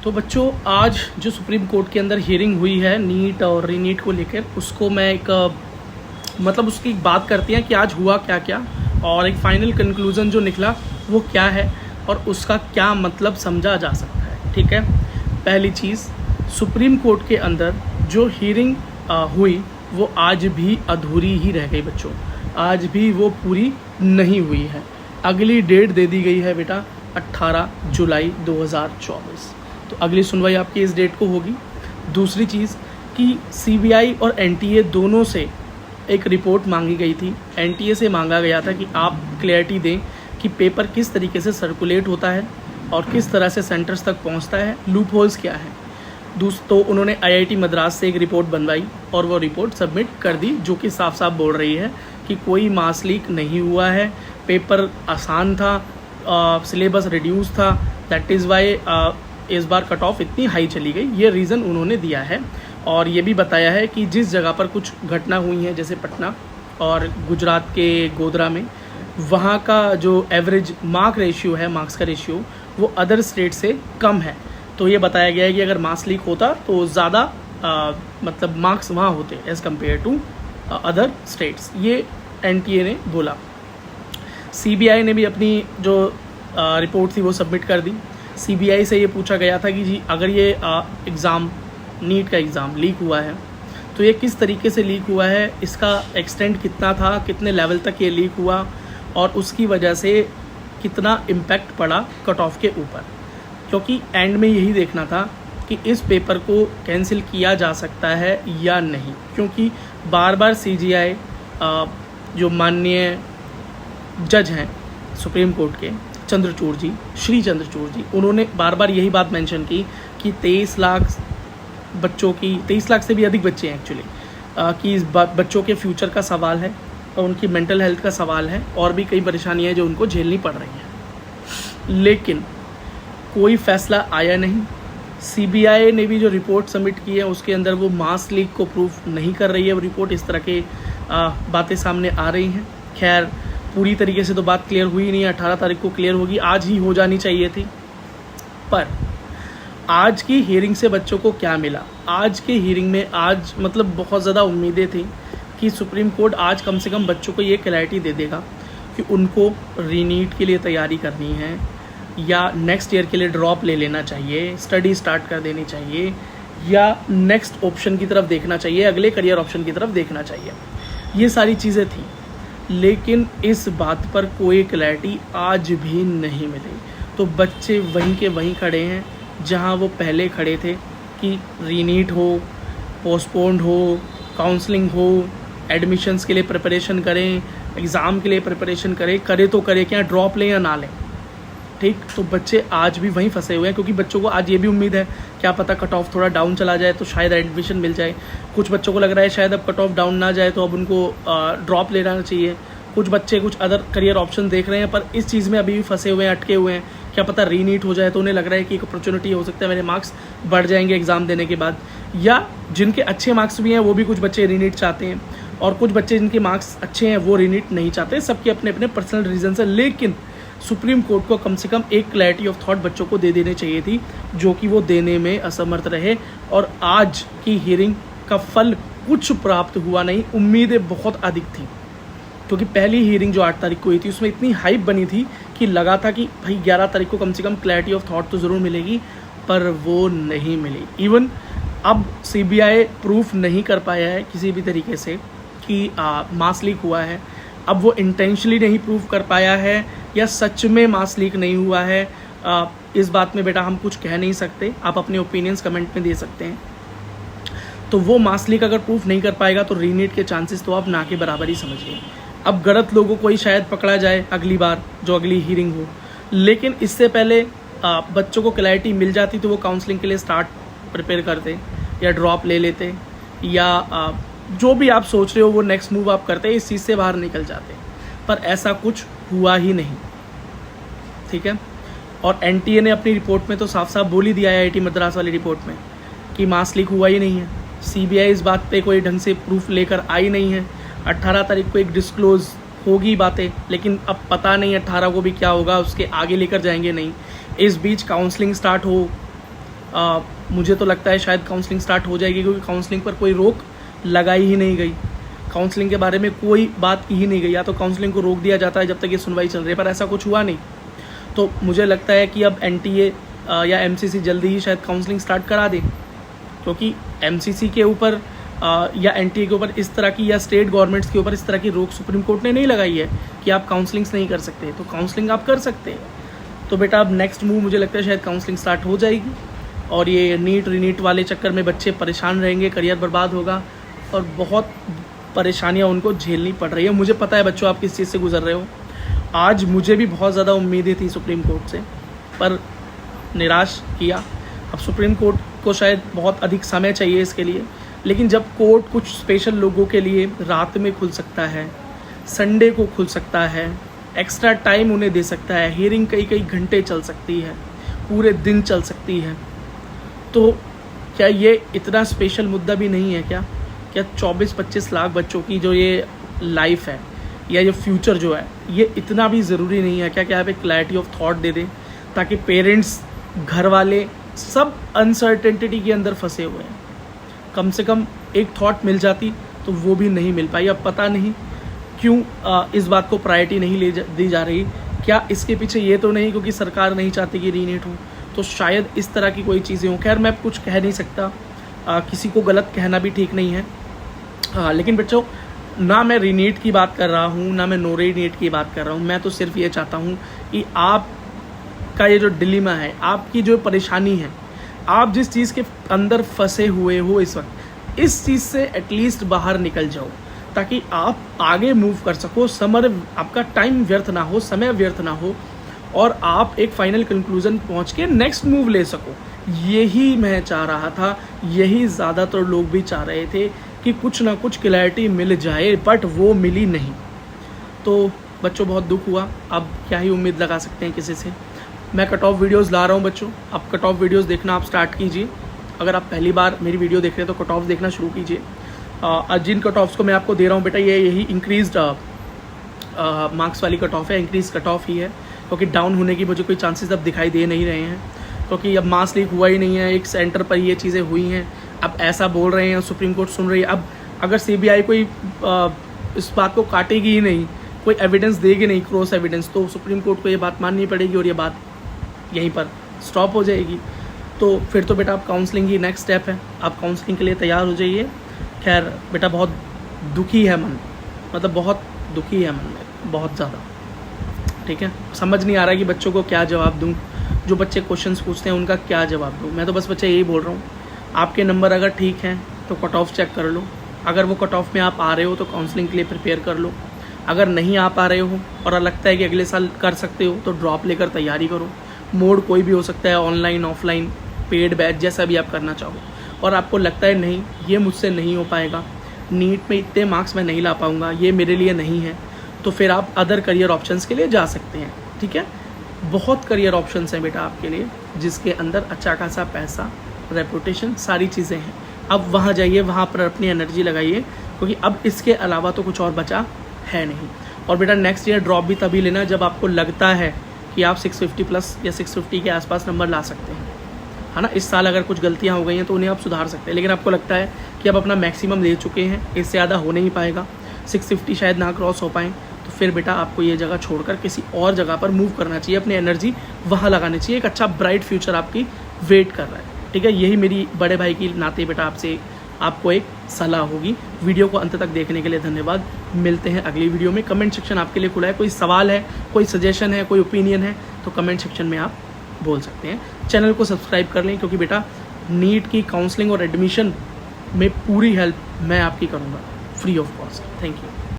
तो बच्चों, आज जो सुप्रीम कोर्ट के अंदर हियरिंग हुई है नीट और रीनीट को लेकर, उसको मैं एक उसकी एक बात करती हैं कि आज हुआ क्या क्या और एक फाइनल कंक्लूज़न जो निकला वो क्या है और उसका क्या मतलब समझा जा सकता है। ठीक है, पहली चीज़, सुप्रीम कोर्ट के अंदर जो हियरिंग हुई वो आज भी अधूरी ही रह गई बच्चों, आज भी वो पूरी नहीं हुई है। अगली डेट दे दी गई है बेटा 18 जुलाई 2024। तो अगली सुनवाई आपकी इस डेट को होगी। दूसरी चीज़ कि सीबीआई और एनटीए दोनों से एक रिपोर्ट मांगी गई थी। एनटीए से मांगा गया था कि आप क्लैरिटी दें कि पेपर किस तरीके से सर्कुलेट होता है और किस तरह से सेंटर्स तक पहुंचता है, लूप होल्स क्या है। तो उन्होंने आईआईटी मद्रास से एक रिपोर्ट बनवाई और वो रिपोर्ट सबमिट कर दी, जो कि साफ साफ बोल रही है कि कोई मास लीक नहीं हुआ है, पेपर आसान था, सिलेबस रिड्यूस था, दैट इज़ वाई इस बार कट ऑफ इतनी हाई चली गई। ये रीज़न उन्होंने दिया है और ये भी बताया है कि जिस जगह पर कुछ घटना हुई है, जैसे पटना और गुजरात के गोधरा में, वहाँ का जो एवरेज मार्क रेशियो है, मार्क्स का रेशियो, वो अदर स्टेट से कम है। तो ये बताया गया है कि अगर मास लीक होता तो ज़्यादा मार्क्स वहाँ होते as compare to other states, ये एनटीए ने बोला। सीबीआई ने भी अपनी जो रिपोर्ट थी वो सबमिट कर दी। सीबीआई से ये पूछा गया था कि जी अगर ये एग्ज़ाम, नीट का एग्ज़ाम लीक हुआ है तो ये किस तरीके से लीक हुआ है, इसका एक्सटेंट कितना था, कितने लेवल तक ये लीक हुआ और उसकी वजह से कितना इम्पैक्ट पड़ा कट ऑफ के ऊपर। क्योंकि एंड में यही देखना था कि इस पेपर को कैंसिल किया जा सकता है या नहीं, क्योंकि बार बार सीजीआई जो माननीय जज हैं सुप्रीम कोर्ट के श्री चंद्रचूड़ जी, उन्होंने बार बार यही बात मेंशन की कि 23 लाख बच्चों की, 23 लाख से भी अधिक बच्चे हैं एक्चुअली, कि इस बच्चों के फ्यूचर का सवाल है और उनकी मेंटल हेल्थ का सवाल है और भी कई परेशानियां हैं जो उनको झेलनी पड़ रही हैं। लेकिन कोई फैसला आया नहीं। सीबीआई ने भी जो रिपोर्ट सबमिट की है उसके अंदर वो मास लीक को प्रूफ नहीं कर रही है वो रिपोर्ट, इस तरह के बातें सामने आ रही हैं। खैर, पूरी तरीके से तो बात क्लियर हुई नहीं है, 18 तारीख को क्लियर होगी, आज ही हो जानी चाहिए थी। पर आज की हियरिंग से बच्चों को क्या मिला? आज के हियरिंग में आज बहुत ज़्यादा उम्मीदें थी कि सुप्रीम कोर्ट आज कम से कम बच्चों को ये क्लैरिटी दे देगा कि उनको रीनीट के लिए तैयारी करनी है या नेक्स्ट ईयर के लिए ड्रॉप ले लेना चाहिए, स्टडी स्टार्ट कर देनी चाहिए या नेक्स्ट ऑप्शन की तरफ देखना चाहिए, अगले करियर ऑप्शन की तरफ देखना चाहिए। ये सारी चीज़ें थी, लेकिन इस बात पर कोई क्लैरिटी आज भी नहीं मिली। तो बच्चे वहीं के वहीं खड़े हैं जहां वो पहले खड़े थे कि रीनीट हो, पोस्टपोन्ड हो, काउंसलिंग हो, एडमिशन्स के लिए प्रिपरेशन करें, एग्ज़ाम के लिए प्रिपरेशन करें तो करें क्या, ड्रॉप लें या ना लें। ठीक, तो बच्चे आज भी वहीं फंसे हुए हैं, क्योंकि बच्चों को आज ये भी उम्मीद है क्या पता कट ऑफ थोड़ा डाउन चला जाए तो शायद एडमिशन मिल जाए। कुछ बच्चों को लग रहा है शायद अब कट ऑफ डाउन ना जाए तो अब उनको ड्रॉप लेना चाहिए। कुछ बच्चे कुछ अदर करियर ऑप्शन देख रहे हैं, पर इस चीज़ में अभी भी फंसे हुए हैं, अटके हुए हैं। क्या पता रीनीट हो जाए तो उन्हें लग रहा है कि एक अपॉर्चुनिटी हो सकता है, मेरे मार्क्स बढ़ जाएंगे एग्ज़ाम देने के बाद। या जिनके अच्छे मार्क्स भी हैं वो भी कुछ बच्चे रीनीट चाहते हैं और कुछ बच्चे जिनके मार्क्स अच्छे हैं वो रीनीट नहीं चाहते। सबके अपने अपने पर्सनल रीजन है, लेकिन सुप्रीम कोर्ट को कम से कम एक क्लैरिटी ऑफ थॉट बच्चों को दे देनी चाहिए थी, जो कि वो देने में असमर्थ रहे। और आज की हियरिंग का फल कुछ प्राप्त हुआ नहीं। उम्मीदें बहुत अधिक थी, क्योंकि पहली हियरिंग जो 8 तारीख को हुई थी उसमें इतनी हाइप बनी थी कि लगा था कि भाई 11 तारीख को कम से कम क्लैरिटी ऑफ थॉट तो ज़रूर मिलेगी, पर वो नहीं मिली। इवन अब सीबीआई प्रूफ नहीं कर पाया है किसी भी तरीके से कि मास लीक हुआ है। अब वो इंटेंशनली नहीं प्रूफ कर पाया है या सच में मास लीक नहीं हुआ है, इस बात में बेटा हम कुछ कह नहीं सकते। आप अपने ओपिनियंस कमेंट में दे सकते हैं। तो वो मास लीक अगर प्रूफ नहीं कर पाएगा तो रीनीट के चांसेस तो आप ना के बराबर ही समझिए। अब गलत लोगों को ही शायद पकड़ा जाए अगली बार, जो अगली हियरिंग हो, लेकिन इससे पहले बच्चों को क्लैरिटी मिल जाती तो वो काउंसलिंग के लिए प्रिपेयर करते या ड्रॉप ले लेते या जो भी आप सोच रहे हो वो नेक्स्ट मूव आप करते, इस चीज़ से बाहर निकल जाते। पर ऐसा कुछ हुआ ही नहीं। ठीक है, और एनटीए ने अपनी रिपोर्ट में तो साफ साफ बोल ही दिया है, आईआईटी मद्रास वाली रिपोर्ट में, कि मास लीक हुआ ही नहीं है। सीबीआई इस बात पे कोई ढंग से प्रूफ लेकर आई नहीं है। 18 तारीख को एक डिस्क्लोज होगी बातें, लेकिन अब पता नहीं 18 को भी क्या होगा, उसके आगे लेकर जाएंगे नहीं। इस बीच काउंसलिंग स्टार्ट हो, मुझे तो लगता है शायद काउंसलिंग स्टार्ट हो जाएगी, क्योंकि काउंसलिंग पर कोई रोक लगाई ही नहीं गई। काउंसलिंग के बारे में कोई बात की ही नहीं गई, या तो काउंसलिंग को रोक दिया जाता है जब तक ये सुनवाई चल रही है, पर ऐसा कुछ हुआ नहीं। तो मुझे लगता है कि अब NTA या MCC जल्दी ही शायद काउंसलिंग स्टार्ट करा दे, क्योंकि MCC के ऊपर या NTA के ऊपर इस तरह की, या स्टेट गवर्नमेंट्स के ऊपर इस तरह की रोक सुप्रीम कोर्ट ने नहीं लगाई है कि आप काउंसलिंग्स नहीं कर सकते, तो काउंसलिंग आप कर सकते हैं। तो बेटा अब नेक्स्ट मूव मुझे लगता है शायद काउंसलिंग स्टार्ट हो जाएगी, और ये नीट रीनीट वाले चक्कर में बच्चे परेशान रहेंगे, करियर बर्बाद होगा, और बहुत परेशानियाँ उनको झेलनी पड़ रही है। मुझे पता है बच्चों आप किस चीज़ से गुजर रहे हो। आज मुझे भी बहुत ज़्यादा उम्मीदें थी सुप्रीम कोर्ट से, पर निराश किया। अब सुप्रीम कोर्ट को शायद बहुत अधिक समय चाहिए इसके लिए, लेकिन जब कोर्ट कुछ स्पेशल लोगों के लिए रात में खुल सकता है, संडे को खुल सकता है, एक्स्ट्रा टाइम उन्हें दे सकता है, हियरिंग कई घंटे चल सकती है, पूरे दिन चल सकती है, तो क्या ये इतना स्पेशल मुद्दा भी नहीं है क्या? 24-25 लाख बच्चों की जो ये लाइफ है या ये फ्यूचर जो है, ये इतना भी ज़रूरी नहीं है क्या? आप एक क्लैरिटी ऑफ थॉट दे दें, ताकि पेरेंट्स, घर वाले सब अनसर्टेनिटी के अंदर फंसे हुए हैं। कम से कम एक थॉट मिल जाती तो वो भी नहीं मिल पाई। अब पता नहीं क्यों इस बात को प्रायोरिटी नहीं दी जा रही। क्या इसके पीछे ये तो नहीं क्योंकि सरकार नहीं चाहती कि रीनेट हो? तो शायद इस तरह की कोई चीज़ें हों। खैर मैं कुछ कह नहीं सकता, किसी को गलत कहना भी ठीक नहीं है। लेकिन बच्चों, ना मैं रीनीट की बात कर रहा हूँ, ना मैं नो रीनीट की बात कर रहा हूँ। मैं तो सिर्फ ये चाहता हूँ कि आपका ये जो डिलेमा है, आपकी जो परेशानी है, आप जिस चीज़ के अंदर फंसे हुए हो इस वक्त, इस चीज़ से एटलीस्ट बाहर निकल जाओ, ताकि आप आगे मूव कर सको। आपका टाइम व्यर्थ ना हो, समय व्यर्थ ना हो, और आप एक फाइनल कंक्लूजन पहुंच के नेक्स्ट मूव ले सको। यही मैं चाह रहा था, यही ज़्यादातर लोग भी चाह रहे थे कि कुछ ना कुछ क्लैरिटी मिल जाए, बट वो मिली नहीं। तो बच्चों बहुत दुख हुआ। अब क्या ही उम्मीद लगा सकते हैं किसी से। मैं कट ऑफ वीडियोज़ ला रहा हूँ बच्चों, अब कट ऑफ वीडियोज़ देखना आप स्टार्ट कीजिए। अगर आप पहली बार मेरी वीडियो देख रहे हैं तो कट ऑफ देखना शुरू कीजिए। जिन कट ऑफ्स को मैं आपको दे रहा हूँ बेटा, ये यही इंक्रीज्ड मार्क्स वाली कट ऑफ है, इंक्रीज कट ऑफ ही है, क्योंकि डाउन होने की मुझे कोई चांसेस अब दिखाई दे नहीं रहे हैं, क्योंकि अब मास लीक हुआ ही नहीं है, एक सेंटर पर ये चीज़ें हुई हैं। अब ऐसा बोल रहे हैं, सुप्रीम कोर्ट सुन रही है। अब अगर CBI कोई इस बात को काटेगी ही नहीं, कोई एविडेंस देगी नहीं, क्रॉस एविडेंस, तो सुप्रीम कोर्ट को ये बात माननी पड़ेगी और ये बात यहीं पर स्टॉप हो जाएगी। तो फिर तो बेटा आप काउंसलिंग ही नेक्स्ट स्टेप है, आप काउंसलिंग के लिए तैयार हो जाइए। खैर बेटा बहुत दुखी है मन, मतलब बहुत दुखी है मन में, बहुत ज़्यादा। ठीक है, समझ नहीं आ रहा कि बच्चों को क्या जवाब दूं, जो बच्चे क्वेश्चंस पूछते हैं उनका क्या जवाब दूं। मैं तो बस बच्चे यही बोल रहा हूँ, आपके नंबर अगर ठीक हैं तो कट ऑफ चेक कर लो। अगर वो कट ऑफ में आप आ रहे हो तो काउंसलिंग के लिए प्रिपेयर कर लो। अगर नहीं आ पा रहे हो और लगता है कि अगले साल कर सकते हो तो ड्रॉप लेकर तैयारी करो। मोड कोई भी हो सकता है, ऑनलाइन, ऑफलाइन, पेड बैच, जैसा भी आप करना चाहो। और आपको लगता है नहीं ये मुझसे नहीं हो पाएगा, नीट में इतने मार्क्स मैं नहीं ला पाऊँगा, ये मेरे लिए नहीं है, तो फिर आप अदर करियर ऑप्शंस के लिए जा सकते हैं। ठीक है, बहुत करियर ऑप्शंस हैं बेटा आपके लिए, जिसके अंदर अच्छा खासा पैसा, रेपुटेशन, सारी चीज़ें हैं। अब वहाँ जाइए, वहाँ पर अपनी एनर्जी लगाइए, क्योंकि अब इसके अलावा तो कुछ और बचा है नहीं। और बेटा नेक्स्ट ईयर ड्रॉप भी तभी लेना जब आपको लगता है कि आप 650 प्लस या 650 के आसपास नंबर ला सकते हैं, है ना। इस साल अगर कुछ गलतियाँ हो गई हैं तो उन्हें आप सुधार सकते हैं, लेकिन आपको लगता है कि आप अपना मैक्सिमम ले चुके हैं, इससे ज़्यादा हो नहीं पाएगा, 650 शायद ना क्रॉस हो पाएँ, तो फिर बेटा आपको ये जगह छोड़कर किसी और जगह पर मूव करना चाहिए, अपनी एनर्जी वहाँ लगानी चाहिए। एक अच्छा ब्राइट फ्यूचर आपकी वेट कर रहा है। ठीक है, यही मेरी बड़े भाई की नाते बेटा आपको एक सलाह होगी। वीडियो को अंत तक देखने के लिए धन्यवाद। मिलते हैं अगली वीडियो में। कमेंट सेक्शन आपके लिए खुला है, कोई सवाल है, कोई सजेशन है, कोई ओपिनियन है तो कमेंट सेक्शन में आप बोल सकते हैं। चैनल को सब्सक्राइब कर लें, क्योंकि बेटा नीट की काउंसलिंग और एडमिशन में पूरी हेल्प मैं आपकी करूँगा, free of cost. Thank you.